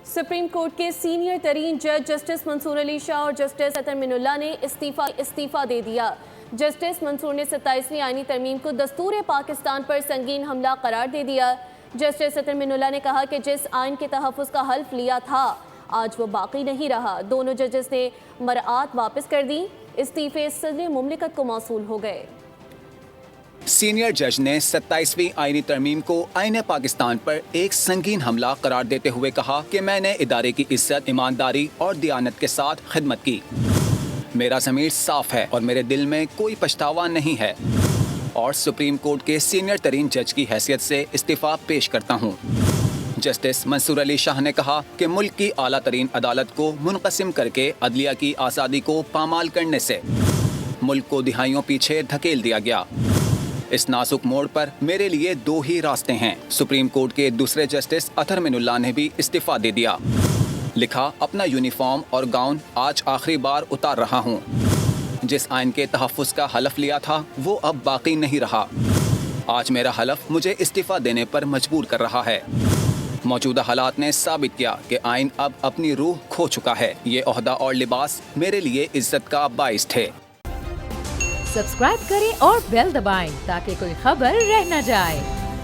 Supreme court के senior तरीन जज जस्टिस मंसूर अली शाह और जस्टिस अतर मिनुल्लाह ने इस्तीफा दे दिया। जस्टिस मंसूर ने 27वीं आईनी तरमीम को दस्तूर पाकिस्तान पर संगीन हमला करार दे दिया। जस्टिस अतर मिनुल्लाह ने कहा कि जिस आइन के तहफ़्फ़ुज़ का हल्फ लिया था आज वो बाकी नहीं रहा। दोनों जजेस ने मरआत वापस कर दी। इस्तीफे सदर मुमलिकत को मौसूल हो गए। सीनियर जज ने 27वीं आईनी तरमीम को आईने पाकिस्तान पर एक संगीन हमला करार देते हुए कहा कि मैंने इदारे की इज्जत, ईमानदारी और दियानत के साथ खिदमत की। मेरा ज़मीर साफ है और मेरे दिल में कोई पछतावा नहीं है और सुप्रीम कोर्ट के सीनियर तरीन जज की हैसियत से इस्तीफ़ा पेश करता हूँ। जस्टिस मंसूर अली शाह ने कहा कि मुल्क की आला तरीन अदालत को मुनक़सिम करके अदलिया की आज़ादी को पामाल करने से मुल्क को दिहाइयों पीछे धकेल दिया गया। इस नाजुक मोड़ पर मेरे लिए दो ही रास्ते हैं। सुप्रीम कोर्ट के दूसरे जस्टिस अतर मिनुल्लाह ने भी इस्तीफा दे दिया। लिखा, अपना यूनिफॉर्म और गाउन आज आखिरी बार उतार रहा हूँ। जिस आइन के तहफ़्फ़ुज़ का हलफ लिया था वो अब बाकी नहीं रहा। आज मेरा हलफ मुझे इस्तीफा देने पर मजबूर कर रहा है। मौजूदा हालात ने साबित किया कि आइन अब अपनी रूह खो चुका है। ये ओहदा और लिबास मेरे लिए इज्जत का बाइस थे। सब्सक्राइब करें और बेल दबाएं ताकि कोई खबर रह न जाए।